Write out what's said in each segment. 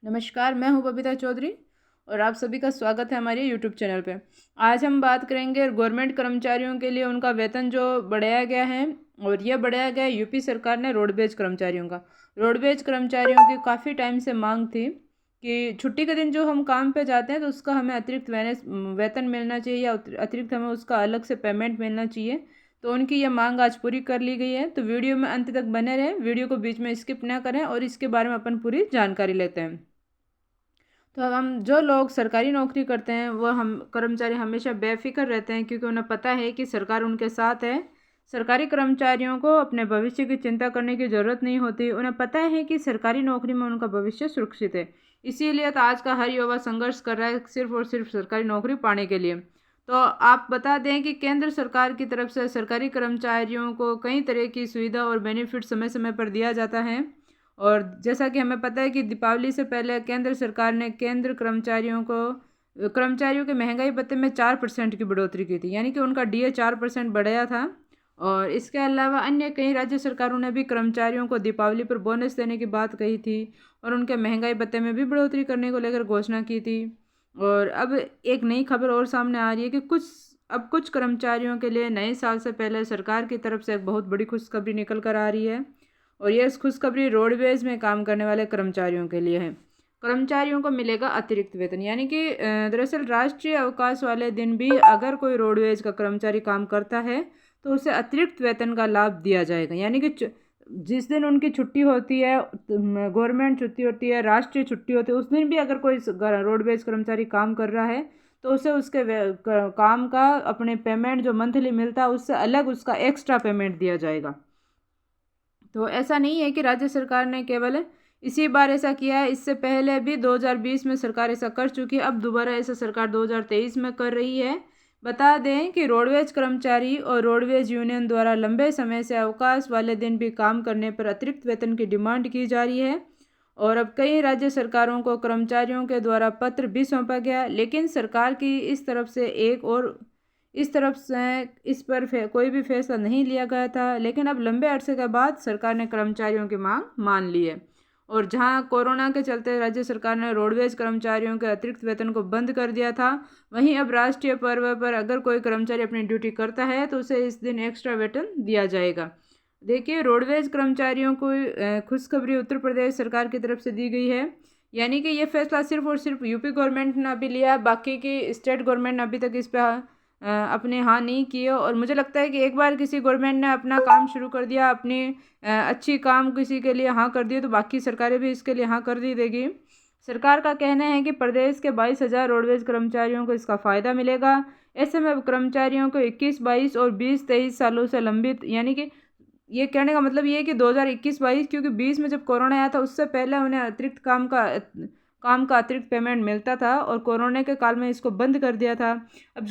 नमस्कार, मैं हूं बबीता चौधरी और आप सभी का स्वागत है हमारे यूट्यूब चैनल पे। आज हम बात करेंगे गवर्नमेंट कर्मचारियों के लिए उनका वेतन जो बढ़ाया गया है। और यह बढ़ाया गया है यूपी सरकार ने रोडवेज कर्मचारियों का। रोडवेज कर्मचारियों की काफ़ी टाइम से मांग थी कि छुट्टी के दिन जो हम काम पे जाते हैं तो उसका हमें अतिरिक्त वेतन मिलना चाहिए या अतिरिक्त हमें उसका अलग से पेमेंट मिलना चाहिए। तो उनकी यह मांग आज पूरी कर ली गई है। तो वीडियो में अंत तक बने रहें, वीडियो को बीच में स्किप ना करें और इसके बारे में अपन पूरी जानकारी लेते हैं। तो अब हम जो लोग सरकारी नौकरी करते हैं वो हम कर्मचारी हमेशा बेफिक्र रहते हैं, क्योंकि उन्हें पता है कि सरकार उनके साथ है। सरकारी कर्मचारियों को अपने भविष्य की चिंता करने की ज़रूरत नहीं होती। उन्हें पता है कि सरकारी नौकरी में उनका भविष्य सुरक्षित है। इसीलिए तो आज का हर युवा संघर्ष कर रहा है सिर्फ और सिर्फ सरकारी नौकरी पाने के लिए। तो आप बता दें कि केंद्र सरकार की तरफ से सरकारी कर्मचारियों को कई तरह की सुविधा और बेनिफिट समय समय पर दिया जाता है। और जैसा कि हमें पता है कि दीपावली से पहले केंद्र सरकार ने कर्मचारियों के महंगाई भत्ते में 4% की बढ़ोतरी की थी, यानी कि उनका डीए 4% बढ़ाया था। और इसके अलावा अन्य कई राज्य सरकारों ने भी कर्मचारियों को दीपावली पर बोनस देने की बात कही थी और उनके महंगाई भत्ते में भी बढ़ोतरी करने को लेकर घोषणा की थी। और अब एक नई खबर और सामने आ रही है कि कुछ कर्मचारियों के लिए नए साल से पहले सरकार की तरफ से एक बहुत बड़ी खुशखबरी निकल कर आ रही है। और यह खुशखबरी रोडवेज में काम करने वाले कर्मचारियों के लिए है। कर्मचारियों को मिलेगा अतिरिक्त वेतन, यानी कि दरअसल राष्ट्रीय अवकाश वाले दिन भी अगर कोई रोडवेज का कर्मचारी काम करता है तो उसे अतिरिक्त वेतन का लाभ दिया जाएगा। यानी कि जिस दिन उनकी छुट्टी होती है, गवर्नमेंट छुट्टी होती है, राष्ट्रीय छुट्टी होती है, उस दिन भी अगर कोई रोडवेज कर्मचारी काम कर रहा है तो उसे उसके काम का अपने पेमेंट जो मंथली मिलता है उससे अलग उसका एक्स्ट्रा पेमेंट दिया जाएगा। तो ऐसा नहीं है कि राज्य सरकार ने केवल इसी बार ऐसा किया है, इससे पहले भी 2020 में सरकार ऐसा कर चुकी है। अब दोबारा ऐसा सरकार 2023 में कर रही है। बता दें कि रोडवेज कर्मचारी और रोडवेज यूनियन द्वारा लंबे समय से अवकाश वाले दिन भी काम करने पर अतिरिक्त वेतन की डिमांड की जा रही है। और अब कई राज्य सरकारों को कर्मचारियों के द्वारा पत्र भी सौंपा गया, लेकिन सरकार की इस तरफ से इस पर कोई भी फैसला नहीं लिया गया था। लेकिन अब लंबे अरसे के बाद सरकार ने कर्मचारियों की मांग मान ली है। और जहां कोरोना के चलते राज्य सरकार ने रोडवेज कर्मचारियों के अतिरिक्त वेतन को बंद कर दिया था, वहीं अब राष्ट्रीय पर्व पर अगर कोई कर्मचारी अपनी ड्यूटी करता है तो उसे इस दिन एक्स्ट्रा वेतन दिया जाएगा। देखिए, रोडवेज कर्मचारियों को खुशखबरी उत्तर प्रदेश सरकार की तरफ से दी गई है। यानी कि ये फैसला सिर्फ और सिर्फ यूपी गवर्नमेंट ने अभी लिया, बाकी की स्टेट गवर्नमेंट ने अभी तक इस पर अपने हाँ नहीं किए। और मुझे लगता है कि एक बार किसी गवर्नमेंट ने अपना काम शुरू कर दिया, अपनी अच्छी काम किसी के लिए हाँ कर दिए, तो बाकी सरकारें भी इसके लिए हाँ कर दी देगी। सरकार का कहना है कि प्रदेश के 22,000 रोडवेज कर्मचारियों को इसका फ़ायदा मिलेगा। ऐसे में कर्मचारियों को 21-22 और 20-23 सालों से लंबित, यानी कि ये कहने का मतलब ये है कि 2021-22, क्योंकि 20 में जब कोरोना आया था उससे पहले उन्हें अतिरिक्त काम का अतिरिक्त पेमेंट मिलता था और कोरोना के काल में इसको बंद कर दिया था। अब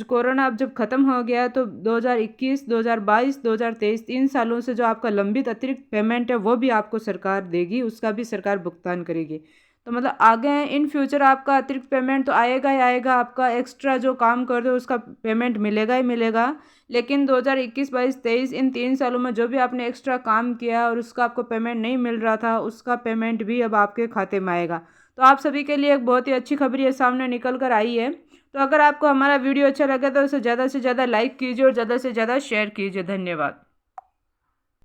जब ख़त्म हो गया तो 2021, 2022, 2023 3 सालों से जो आपका लंबित अतिरिक्त पेमेंट है वो भी आपको सरकार देगी, उसका भी सरकार भुगतान करेगी। तो मतलब आगे इन फ्यूचर आपका अतिरिक्त पेमेंट तो आएगा ही आएगा, आपका एक्स्ट्रा जो काम कर रहे हो उसका पेमेंट मिलेगा ही मिलेगा। लेकिन 2021, 22, 23 इन 3 सालों में जो भी आपने एक्स्ट्रा काम किया और उसका आपको पेमेंट नहीं मिल रहा था, उसका पेमेंट भी अब आपके खाते में आएगा। तो आप सभी के लिए एक बहुत ही अच्छी खबर ये सामने निकल कर आई है। तो अगर आपको हमारा वीडियो अच्छा लगे तो उसे ज़्यादा से ज़्यादा लाइक कीजिए और ज़्यादा से ज़्यादा शेयर कीजिए। धन्यवाद।